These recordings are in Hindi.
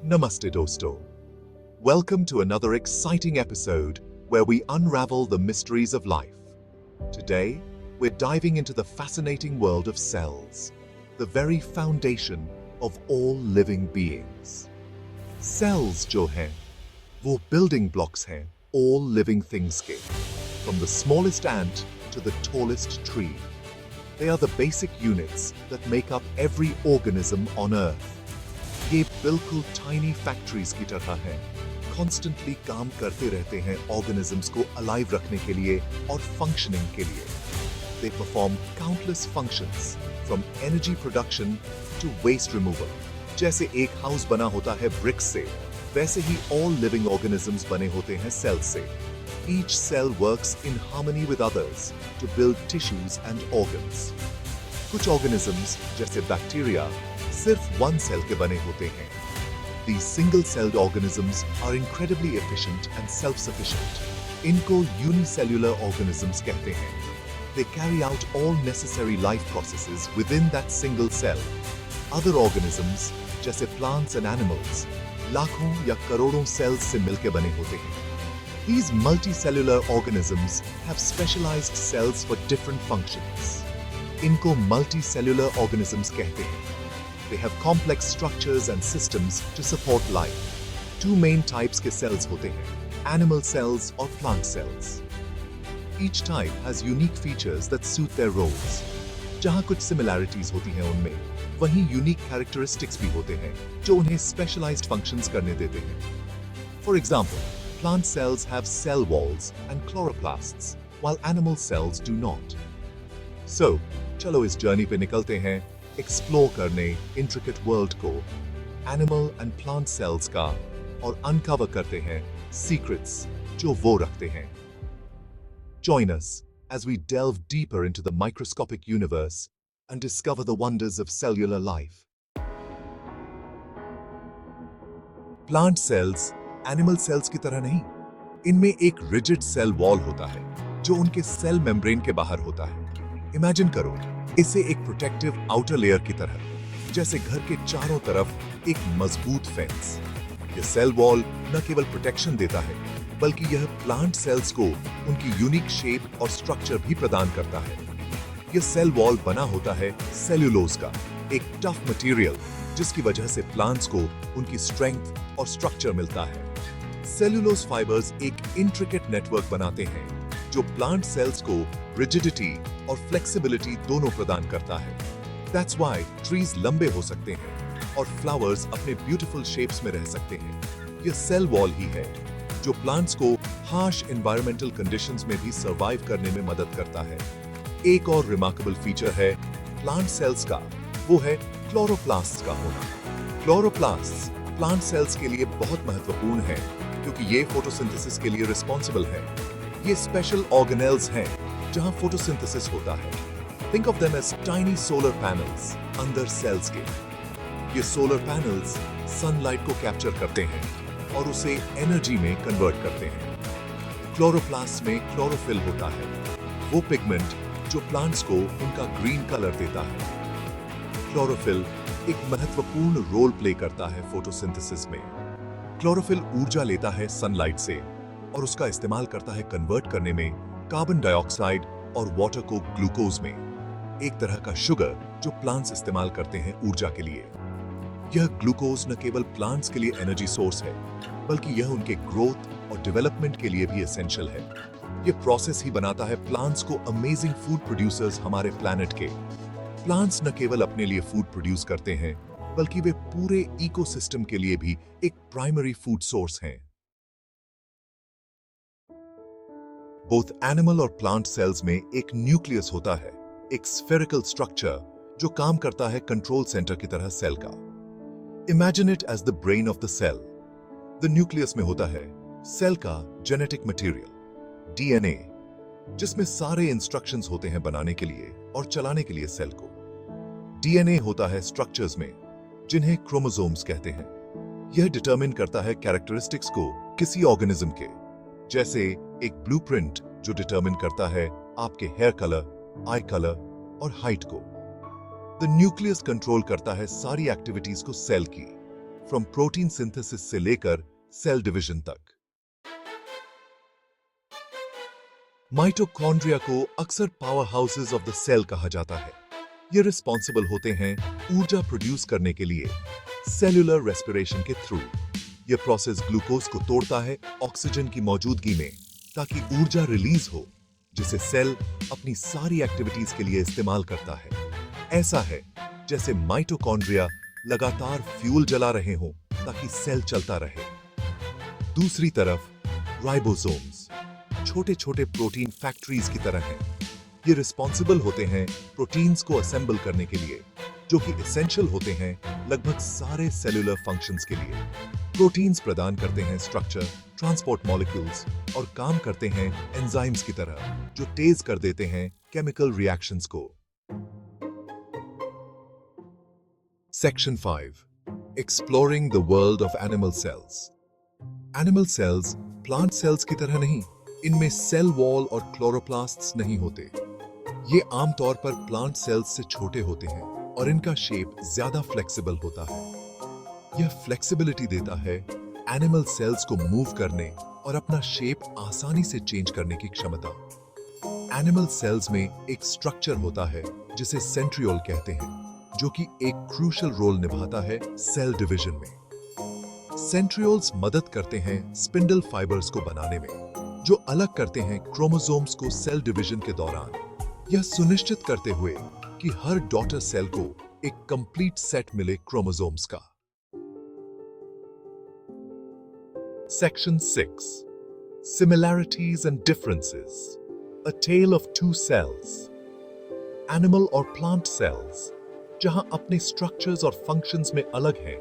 Namaste Dosto. Welcome to another exciting episode where we unravel the mysteries of life. Today, we're diving into the fascinating world of cells, the very foundation of all living beings. Cells जो हैं, वो building blocks हैं all living things के, from the smallest ant to the tallest tree. They are the basic units that make up every organism on Earth. ये बिल्कुल टाइनी फैक्ट्रीज की तरह हैं, कॉन्स्टेंटली काम करते रहते हैं ऑर्गेनिजम्स को अलाइव रखने के लिए और फंक्शनिंग के लिए. They perform countless functions from energy production to waste removal. जैसे एक हाउस बना होता है ब्रिक्स से, वैसे ही all living organisms बने होते हैं सेल से. Each cell works in harmony with others to build tissues and organs. कुछ organisms जैसे बैक्टीरिया सिर्फ one cell के बने होते हैं. These single-celled organisms are incredibly efficient and self-sufficient. इनको unicellular organisms कहते हैं. They carry out all necessary life processes within that single cell. Other organisms, जैसे plants and animals, लाखों या करोड़ों cells से मिलकर बने होते हैं. These multicellular organisms have specialized cells for different functions. इनको multicellular organisms कहते हैं. They have complex structures and systems to support life. Two main types के cells होते हैं, animal cells और plant cells. Each type has unique features that suit their roles. जहाँ कुछ similarities होती हैं उनमें, वहीं unique characteristics भी होते हैं, जो उन्हें specialized functions करने देते हैं. For example, plant cells have cell walls and chloroplasts, while animal cells do not. So, चलो इस journey पे निकलते हैं, एक्सप्लोर करने इंट्रिकेट वर्ल्ड को, एनिमल एंड प्लांट सेल्स का, और अनकवर करते हैं सीक्रेट्स जो वो रखते हैं. Join us as we delve deeper into the microscopic universe and discover the wonders of cellular life. Plant cells animal cells की तरह नहीं. इनमें एक रिजिड सेल वॉल होता है जो उनके सेल मेम्ब्रेन के बाहर होता है. इमेजिन करो इसे एक प्रोटेक्टिव आउटर लेयर की तरह, जैसे घर के चारों तरफ एक मजबूत फेंस. यह सेल वॉल न केवल प्रोटेक्शन देता है, बल्कि यह प्लांट सेल्स को उनकी यूनिक शेप और स्ट्रक्चर भी प्रदान करता है. यह सेल वॉल बना होता है सेल्यूलोज का, एक टफ मटेरियल जिसकी वजह से प्लांट्स को उनकी स्ट्रेंथ और स्ट्रक्चर मिलता है. सेल्यूलोज फाइबर्स एक इंट्रिकेट नेटवर्क बनाते हैं जो प्लांट सेल्स को रिजिडिटी और फ्लेक्सिबिलिटी दोनों प्रदान करता है. That's why trees लंबे हो सकते हैं और फ्लावर्स अपने ब्यूटीफुल शेप्स में रह सकते हैं. यह सेल वॉल ही है जो प्लांट्स को हार्श एनवायरमेंटल कंडीशंस में भी सर्वाइव करने में मदद करता है. एक और रिमार्केबल फीचर है प्लांट सेल्स का, वो है क्लोरोप्लास्ट्स का होना. क्लोरोप्लास्ट्स प्लांट सेल्स के लिए बहुत महत्वपूर्ण है क्योंकि ये फोटोसिंथेसिस के लिए रिस्पॉन्सिबल है. ये स्पेशल ऑर्गेनेल्स हैं जहां फोटोसिंथेसिस होता है. Think of them as tiny solar panels अंदर सेल्स के. ये सोलर पैनल्स सनलाइट को कैप्चर करते हैं और उसे एनर्जी में कन्वर्ट करते हैं. क्लोरोप्लास्ट में क्लोरोफिल होता है, वो पिगमेंट जो प्लांट्स को उनका ग्रीन कलर देता है. क्लोरोफिल एक महत्वपूर्ण रोल प्ले करता है फोटोसिंथेसिस में. क्लोरोफिल ऊर्जा लेता है सनलाइट से और उसका इस्तेमाल करता है कन्वर्ट करने में कार्बन डाइऑक्साइड और वाटर को ग्लूकोज में, एक तरह का शुगर जो प्लांट्स इस्तेमाल करते हैं ऊर्जा के लिए. यह ग्लूकोज न केवल प्लांट्स के लिए एनर्जी सोर्स है, बल्कि यह उनके ग्रोथ और डेवलपमेंट के लिए भी एसेंशियल है. यह प्रोसेस ही बनाता है प्लांट्स को अमेजिंग फूड प्रोड्यूसर्स हमारे प्लैनेट के. प्लांट्स न केवल अपने लिए फूड प्रोड्यूस करते हैं, बल्कि वे पूरे इकोसिस्टम के लिए भी एक प्राइमरी फूड सोर्स हैं. बोथ एनिमल और प्लांट सेल्स में एक न्यूक्लियस होता है, एक स्फेरिकल स्ट्रक्चर जो काम करता है कंट्रोल सेंटर की तरह सेल का. Imagine it as the brain of the cell. The nucleus में होता है सेल का जेनेटिक मटेरियल, डीएनए, जिसमें सारे इंस्ट्रक्शंस होते हैं बनाने के लिए और चलाने के लिए सेल को. डीएनए होता है स्ट्रक्चर्स में जिन्हें क्रोमोसोम्स कहते हैं. यह डिटरमिन करता है कैरेक्टरिस्टिक्स को किसी ऑर्गेनिज्म के, जैसे एक ब्लूप्रिंट जो डिटरमिन करता है आपके हेयर कलर, आई कलर और हाइट को. द न्यूक्लियस कंट्रोल करता है सारी एक्टिविटीज को सेल की. फ्रॉम प्रोटीन सिंथेसिस से लेकर सेल डिवीजन तक। माइटोकॉन्ड्रिया को अक्सर power houses of the cell कहा जाता है। ये रिस्पॉन्सिबल होते हैं ऊर्जा प्रोड्यूस करने के लिए सेल्यूलर रेस्पिरेशन के थ्रू। ये प्रोसेस ग्लूकोज को तोड़ता है ऑक्सीजन की मौजूदगी में ताकि ऊर्जा रिलीज हो, जिसे सेल अपनी सारी एक्टिविटीज के लिए इस्तेमाल करता है। ऐसा है जैसे माइटोकॉन्ड्रिया लगातार फ्यूल जला रहे हों ताकि सेल चलता रहे। दूसरी तरफ राइबोसोम्स छोटे छोटे प्रोटीन फैक्ट्रीज की तरह हैं। ये रिस्पॉन्सिबल होते हैं प्रोटीन्स को असेंबल करने के लिए, जो कि एसेंशियल होते हैं लगभग सारे सेल्यूलर फंक्शंस के लिए। प्रोटीन्स प्रदान करते हैं स्ट्रक्चर, ट्रांसपोर्ट मॉलिक्यूल्स और काम करते हैं एंजाइम्स की तरह, जो तेज कर देते हैं केमिकल रिएक्शंस को। Section 5 exploring the world of animal cells. Animal cells plant cells की तरह नहीं, इनमें सेल वॉल और क्लोरोप्लास्ट्स नहीं होते। ये आमतौर पर प्लांट सेल्स से छोटे होते हैं और इनका शेप ज्यादा फ्लेक्सिबल होता है। यह फ्लेक्सिबिलिटी देता है एनिमल सेल्स को मूव करने और अपना शेप आसानी से चेंज करने की क्षमता। एनिमल सेल्स में एक स्ट्रक्चर होता है जिसे सेंट्रियोल कहते हैं, जो कि एक क्रूशियल रोल निभाता है सेल डिवीजन में। सेंट्रियोल्स मदद करते हैं स्पिंडल फाइबर्स को बनाने में, जो अलग करते हैं क्रोमोसोम्स को सेल डिवीजन के दौरान, यह सुनिश्चित करते हुए कि हर डॉटर सेल को एक कंप्लीट सेट मिले क्रोमोसोम्स का। Section 6 similarities and differences, a tale of two cells. Animal और प्लांट सेल्स जहां अपने स्ट्रक्चर्स और फंक्शंस में अलग हैं,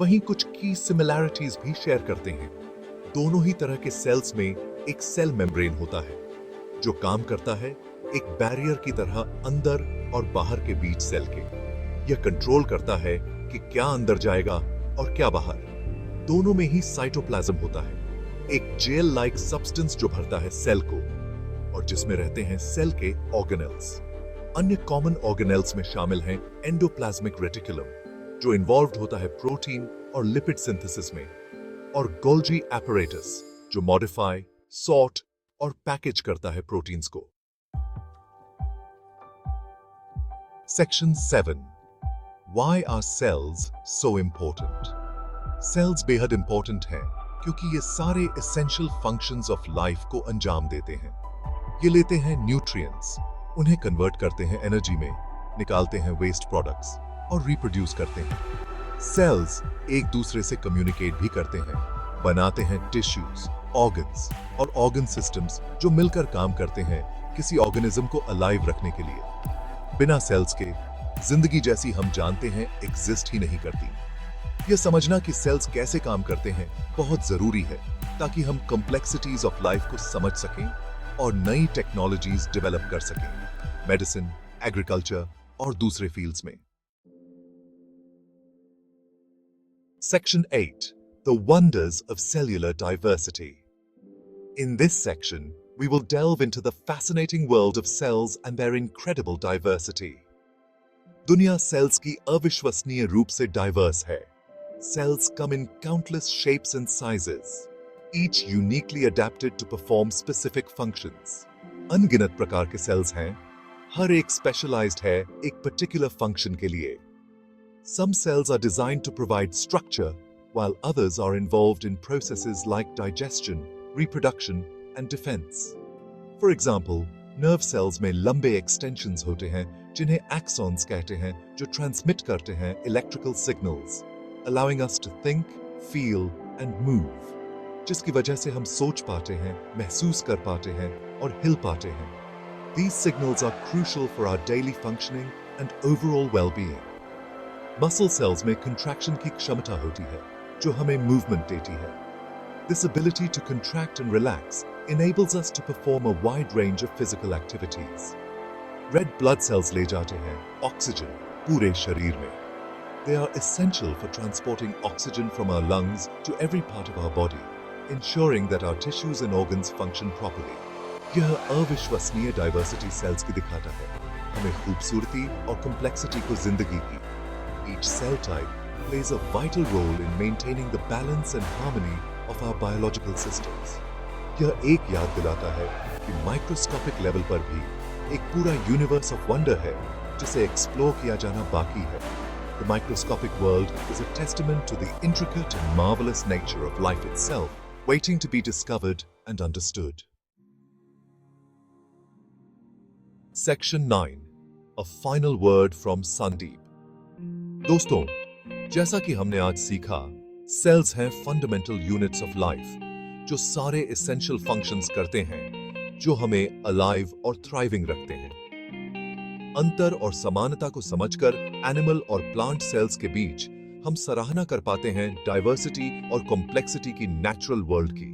वहीं कुछ की सिमिलैरिटीज भी शेयर करते हैं। दोनों ही तरह के सेल्स में एक सेल मेम्ब्रेन होता है, जो काम करता है एक बैरियर की तरह अंदर और बाहर के बीच सेल के। यह कंट्रोल करता है कि क्या अंदर जाएगा और क्या बाहर। दोनों में ही साइटोप्लाज्म होता है, एक जेल लाइक सब्सटेंस जो भरता है सेल को और जिसमें रहते हैं सेल के ऑर्गेनेल्स। अन्य कॉमन ऑर्गेनेल्स में शामिल हैं एंडोप्लाज्मिक रेटिकुलम, जो इन्वॉल्व्ड होता है प्रोटीन और लिपिड सिंथेसिस में, और गोल्जी एपरेटस, जो मॉडिफाई, सॉर्ट और पैकेज करता है प्रोटीन्स को। Section 7 Why are cells so important? Cells बेहद इंपॉर्टेंट हैं क्योंकि ये सारे essential functions of life को अंजाम देते हैं। ये लेते हैं न्यूट्रिएंट्स, उन्हें कन्वर्ट करते हैं एनर्जी में, निकालते हैं वेस्ट प्रोडक्ट्स और रिप्रोड्यूस करते हैं। सेल्स एक दूसरे से कम्युनिकेट भी करते हैं, बनाते हैं टिश्यूज, ऑर्गन्स और ऑर्गन सिस्टम्स जो मिलकर काम करते हैं किसी ऑर्गेनिज्म को अलाइव रखने के लिए। बिना सेल्स के जिंदगी जैसी हम जानते हैं एग्जिस्ट ही नहीं करती। यह समझना कि सेल्स कैसे काम करते हैं बहुत जरूरी है, ताकि हम कॉम्प्लेक्सिटीज ऑफ लाइफ को समझ सकें और नई टेक्नोलॉजीज डेवलप कर सकें, मेडिसिन, एग्रीकल्चर और दूसरे फील्ड्स में। Section 8 The Wonders of Cellular Diversity. In this section, we will delve into the fascinating world of cells and their incredible diversity. दुनिया सेल्स की अविश्वसनीय रूप से डाइवर्स है। Cells come in countless shapes and sizes, each uniquely adapted to perform specific functions. अनगिनत प्रकार के सेल्स हैं, हर एक स्पेशलाइज्ड है एक पर्टिकुलर फंक्शन के लिए। Some cells are designed to provide structure, while others are involved in processes like digestion, reproduction, and defense. For example, nerve cells में लंबे extensions होते हैं जिन्हें axons कहते हैं, जो transmit करते हैं electrical signals, allowing us to think, feel, and move, जिसकी वजह से हम सोच पाते हैं, महसूस कर पाते हैं और हिल पाते हैं। These signals are crucial for our daily functioning and overall well-being. Muscle cells में contraction की क्षमता होती है, जो हमें movement देती है। This ability to contract and relax enables us to perform a wide range of physical activities. Red blood cells ले जाते हैं oxygen पूरे शरीर में. They are essential for transporting oxygen from our lungs to every part of our body, ensuring that our tissues and organs function properly. यह अविश्वसनीय diversity cells की दिखाता है, हमें खूबसूरती और complexity को जिंदगी की. Each cell type plays a vital role in maintaining the balance and harmony of our biological systems. यह एक याद दिलाता है कि माइक्रोस्कोपिक लेवल पर भी एक पूरा यूनिवर्स ऑफ वंडर है जिसे एक्सप्लोर किया जाना बाकी है. The microscopic world is a testament to the intricate and marvelous nature of life itself, waiting to be discovered and understood. Section 9. A final word from Sandeep. दोस्तों, जैसा कि हमने आज सीखा, सेल्स हैं फंडामेंटल यूनिट्स ऑफ लाइफ, जो सारे एसेंशियल फंक्शंस करते हैं, जो हमें अलाइव और थ्राइविंग रखते हैं. अंतर और समानता को समझकर एनिमल और प्लांट सेल्स के बीच हम सराहना कर पाते हैं डाइवर्सिटी और कॉम्प्लेक्सिटी की नेचुरल वर्ल्ड की.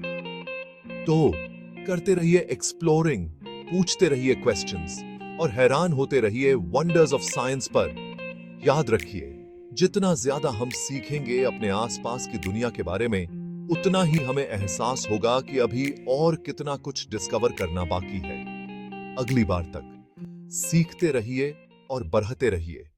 तो करते रहिए एक्सप्लोरिंग, पूछते रहिए क्वेश्चंस और हैरान होते रहिए वंडर्स ऑफ साइंस पर. याद रखिए, जितना ज्यादा हम सीखेंगे अपने आसपास की दुनिया के बारे में, उतना ही हमें एहसास होगा कि अभी और कितना कुछ डिस्कवर करना बाकी है. अगली बार तक सीखते रहिए और बढ़ते रहिए.